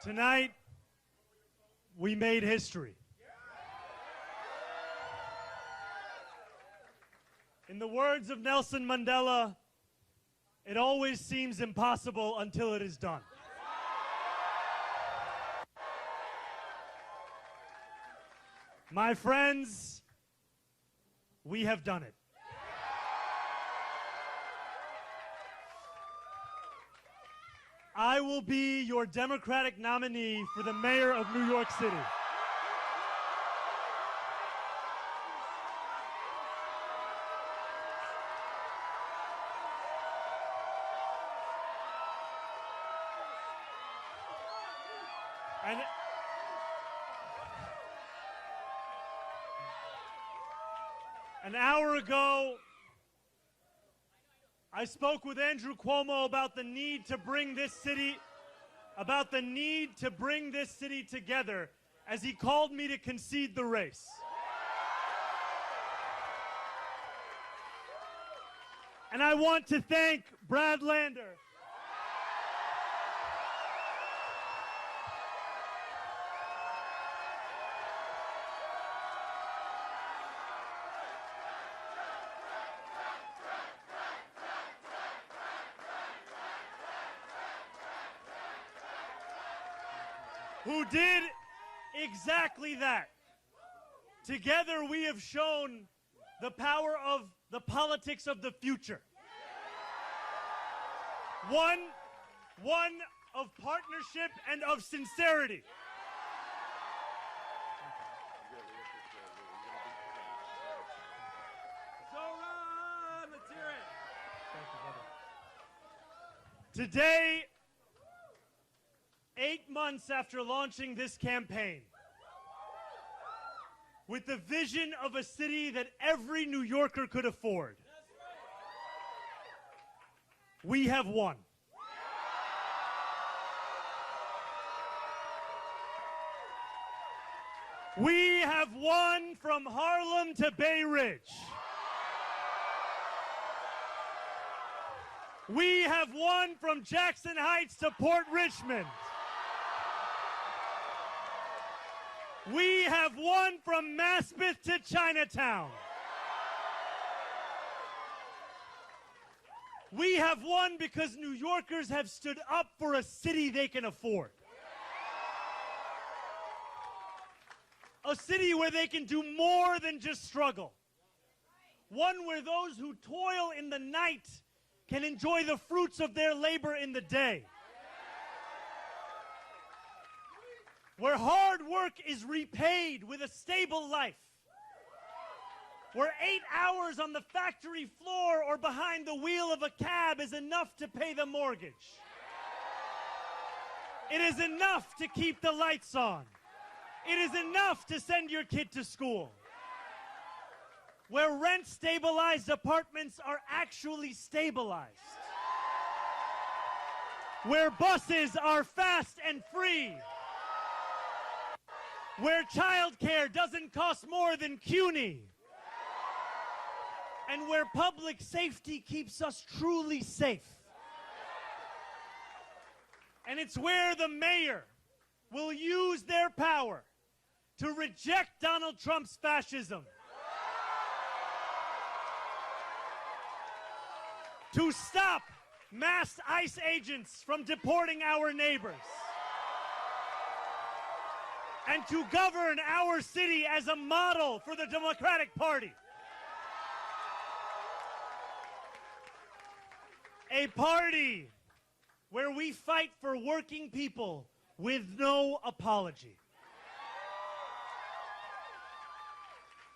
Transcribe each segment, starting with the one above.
Tonight, we made history. In the words of Nelson Mandela, it always seems impossible until it is done. My friends, we have done it. I will be your Democratic nominee for the mayor of New York City. An hour ago, I spoke with Andrew Cuomo about the need to bring this city together as he called me to concede the race. And I want to thank Brad Lander, who did exactly that. Together we have shown the power of the politics of the future. One of partnership and of sincerity. Zoran, let's hear it. Today, 8 months after launching this campaign, with the vision of a city that every New Yorker could afford, we have won. We have won from Harlem to Bay Ridge. We have won from Jackson Heights to Port Richmond. We have won from Maspeth to Chinatown. We have won because New Yorkers have stood up for a city they can afford. A city where they can do more than just struggle. One where those who toil in the night can enjoy the fruits of their labor in the day. Where hard work is repaid with a stable life. Where 8 hours on the factory floor or behind the wheel of a cab is enough to pay the mortgage. It is enough to keep the lights on. It is enough to send your kid to school. Where rent-stabilized apartments are actually stabilized. Where buses are fast and free. Where childcare doesn't cost more than CUNY. And where public safety keeps us truly safe. And it's where the mayor will use their power to reject Donald Trump's fascism. To stop mass ICE agents from deporting our neighbors. And to govern our city as a model for the Democratic Party. A party where we fight for working people with no apology.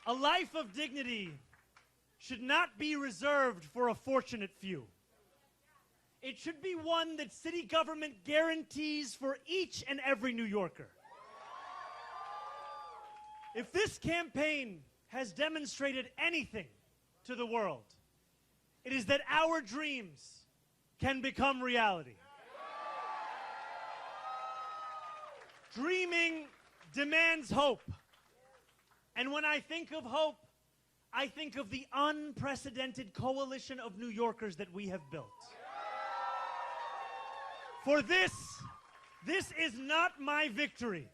A life of dignity should not be reserved for a fortunate few. It should be one that city government guarantees for each and every New Yorker. If this campaign has demonstrated anything to the world, it is that our dreams can become reality. Dreaming demands hope. And when I think of hope, I think of the unprecedented coalition of New Yorkers that we have built. For this, This is not my victory.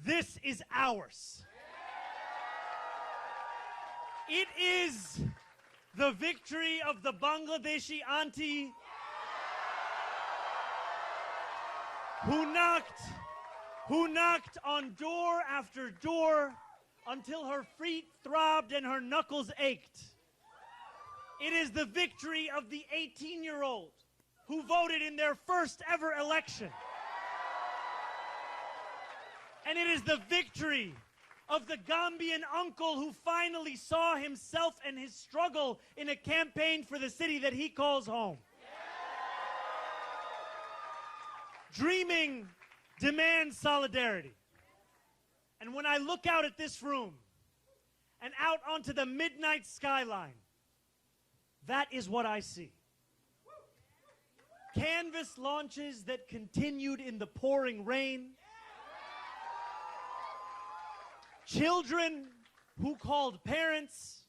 This is ours. It is the victory of the Bangladeshi auntie who knocked on door after door until her feet throbbed and her knuckles ached. It is the victory of the 18-year-old who voted in their first ever election. And it is the victory of the Gambian uncle who finally saw himself and his struggle in a campaign for the city that he calls home. Dreaming demands solidarity. And when I look out at this room and out onto the midnight skyline, that is what I see. Canvas launches that continued in the pouring rain. Children who called parents.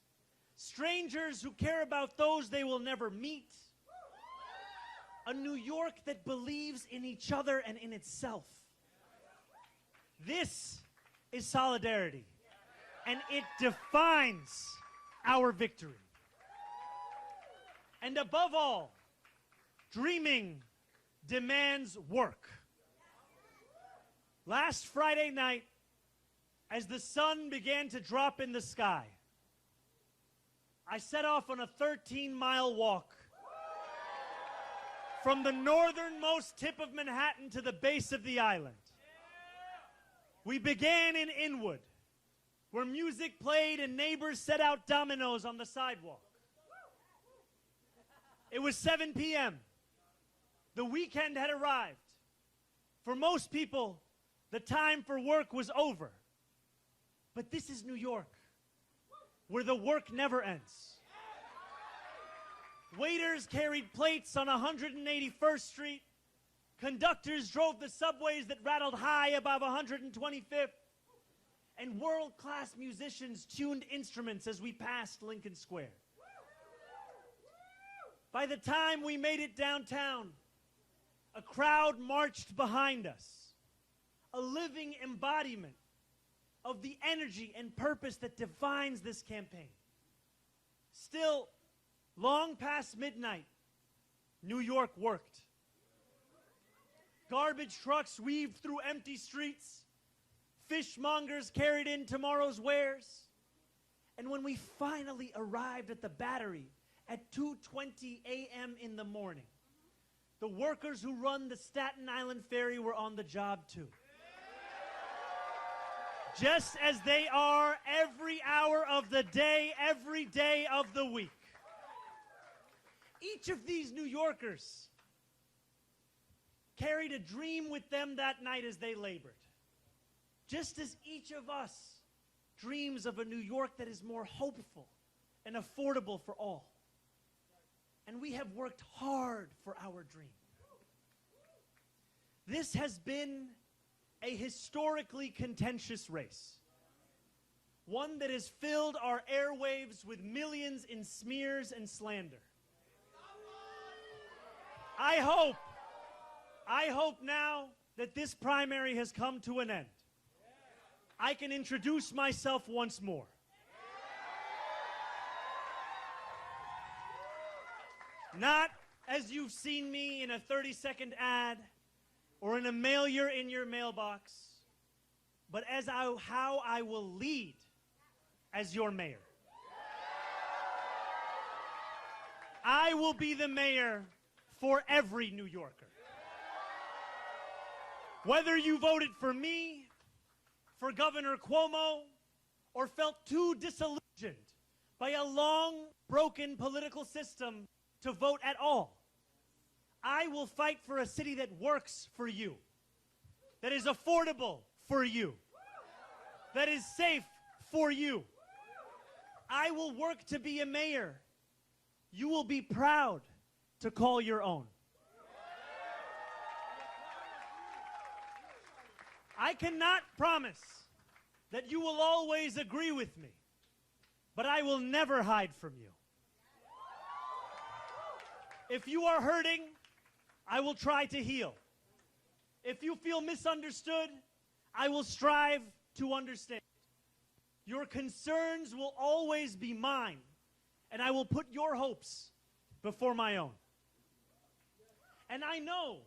Strangers who care about those they will never meet. A New York that believes in each other and in itself. This is solidarity, and it defines our victory. And above all, dreaming demands work. Last Friday night, as the sun began to drop in the sky, I set off on a 13-mile walk from the northernmost tip of Manhattan to the base of the island. We began in Inwood, where music played and neighbors set out dominoes on the sidewalk. It was 7 p.m. The weekend had arrived. For most people, the time for work was over. But this is New York, where the work never ends. Waiters carried plates on 181st Street. Conductors drove the subways that rattled high above 125th. And world-class musicians tuned instruments as we passed Lincoln Square. By the time we made it downtown, a crowd marched behind us, a living embodiment of the energy and purpose that defines this campaign. Still, long past midnight, New York worked. Garbage trucks weaved through empty streets. Fishmongers carried in tomorrow's wares. And when we finally arrived at the Battery at 2:20 a.m. in the morning, the workers who run the Staten Island Ferry were on the job too. Just as they are every hour of the day, every day of the week. Each of these New Yorkers carried a dream with them that night as they labored. Just as each of us dreams of a New York that is more hopeful and affordable for all. And we have worked hard for our dream. This has been a historically contentious race. One that has filled our airwaves with millions in smears and slander. I hope now that this primary has come to an end. I can introduce myself once more. Not as you've seen me in a 30-second ad or in a mailer in your mailbox, but as how I will lead as your mayor. I will be the mayor for every New Yorker. Whether you voted for me, for Governor Cuomo, or felt too disillusioned by a long, broken political system to vote at all, I will fight for a city that works for you, that is affordable for you, that is safe for you. I will work to be a mayor you will be proud to call your own. I cannot promise that you will always agree with me, but I will never hide from you. If you are hurting, I will try to heal. If you feel misunderstood, I will strive to understand. Your concerns will always be mine, and I will put your hopes before my own. And I know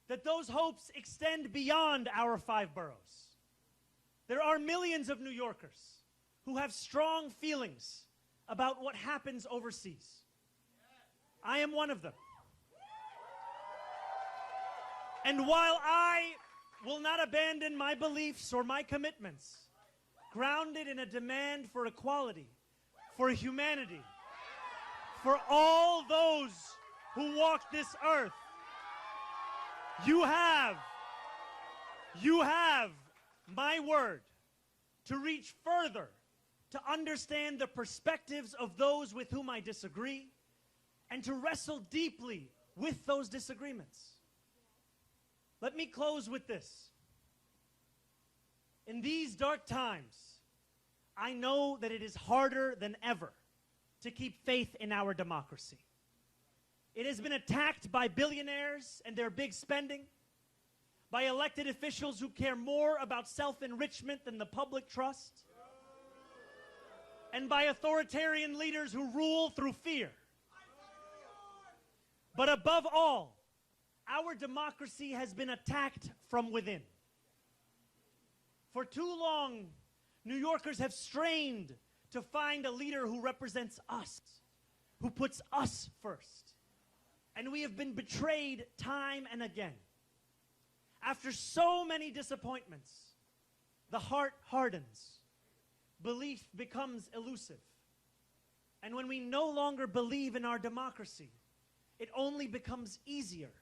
that those hopes extend beyond our 5 boroughs. There are millions of New Yorkers who have strong feelings about what happens overseas. I am one of them. And while I will not abandon my beliefs or my commitments, grounded in a demand for equality, for humanity, for all those who walk this earth, you have my word to reach further, to understand the perspectives of those with whom I disagree, and to wrestle deeply with those disagreements. Let me close with this. In these dark times, I know that it is harder than ever to keep faith in our democracy. It has been attacked by billionaires and their big spending, by elected officials who care more about self-enrichment than the public trust, and by authoritarian leaders who rule through fear. But above all, our democracy has been attacked from within. For too long, New Yorkers have strained to find a leader who represents us, who puts us first. And we have been betrayed time and again. After so many disappointments, the heart hardens. Belief becomes elusive. And when we no longer believe in our democracy, it only becomes easier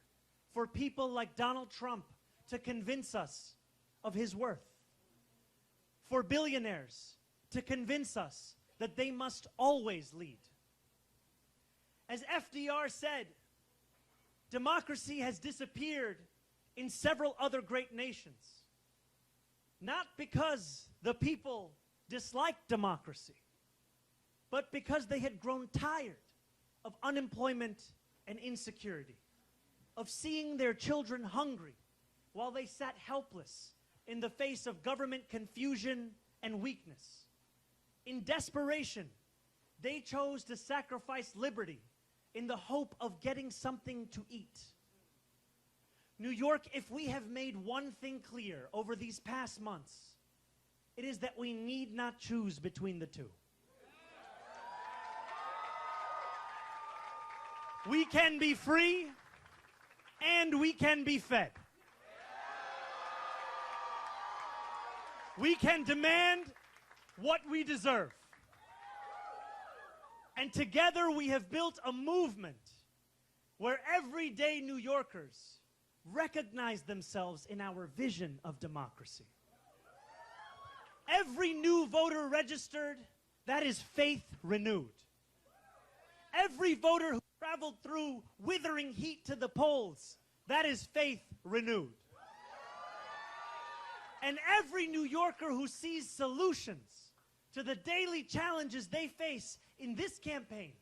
for people like Donald Trump to convince us of his worth. For billionaires to convince us that they must always lead. As FDR said, democracy has disappeared in several other great nations, not because the people disliked democracy, but because they had grown tired of unemployment and insecurity, of seeing their children hungry while they sat helpless in the face of government confusion and weakness. In desperation, they chose to sacrifice liberty in the hope of getting something to eat. New York, if we have made one thing clear over these past months, it is that we need not choose between the two. We can be free and we can be fed. We can demand what we deserve. And together we have built a movement where everyday New Yorkers recognize themselves in our vision of democracy. Every new voter registered, that is faith renewed. Every voter who traveled through withering heat to the polls, that is faith renewed. And every New Yorker who sees solutions to the daily challenges they face in this campaign,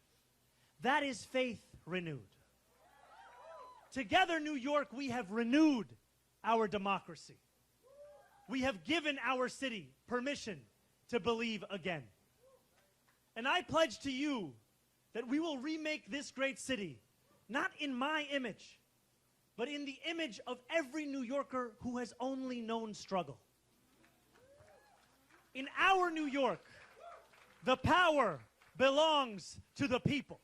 that is faith renewed. Together, New York, we have renewed our democracy. We have given our city permission to believe again. And I pledge to you that we will remake this great city, not in my image, but in the image of every New Yorker who has only known struggle. In our New York, the power belongs to the people.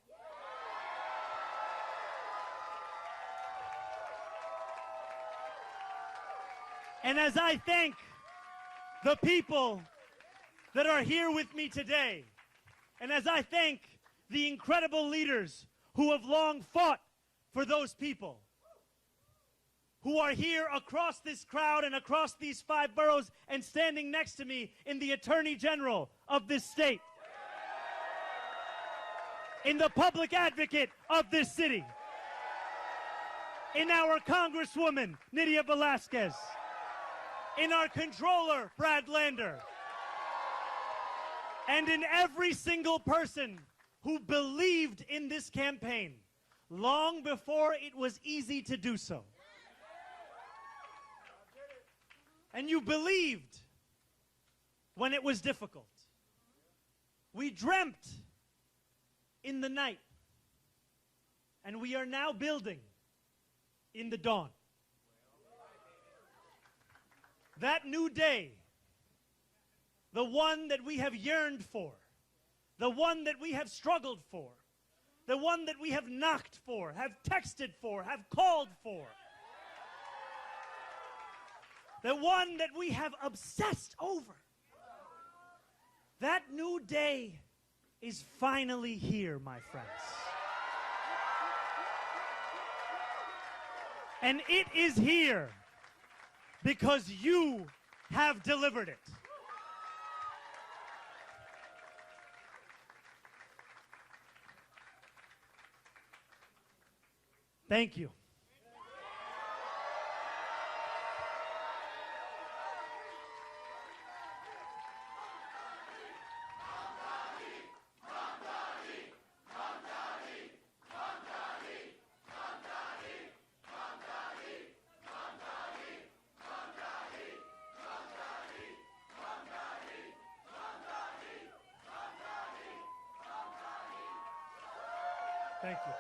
And as I thank the people that are here with me today, and as I thank the incredible leaders who have long fought for those people, who are here across this crowd and across these 5 boroughs and standing next to me in the Attorney General of this state, in the public advocate of this city, in our Congresswoman, Nydia Velázquez, in our Controller, Brad Lander, and in every single person who believed in this campaign long before it was easy to do so. And you believed when it was difficult. We dreamt in the night. And we are now building in the dawn. That new day, the one that we have yearned for, the one that we have struggled for, the one that we have knocked for, have texted for, have called for, the one that we have obsessed over. That new day is finally here, my friends. And it is here because you have delivered it. Thank you. Thank you.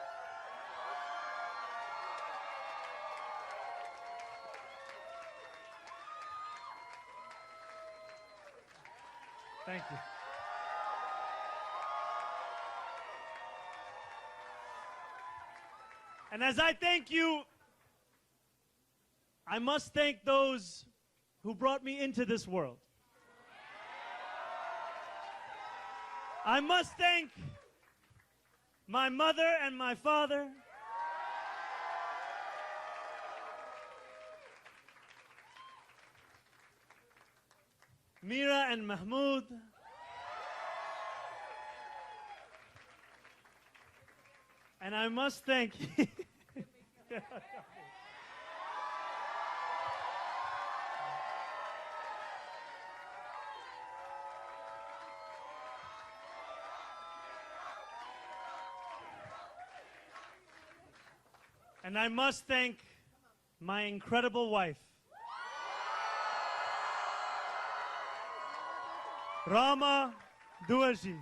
Thank you. And as I thank you, I must thank those who brought me into this world. I must thank my mother and my father. Mira and Mahmoud. And I must thank And I must thank my incredible wife, Rama Duaji.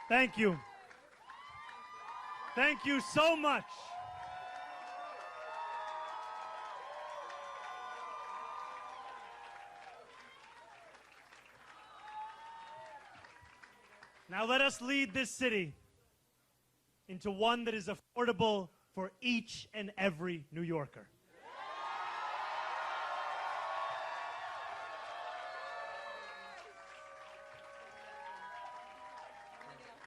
Thank you. Thank you so much. Now let us lead this city into one that is affordable for each and every New Yorker.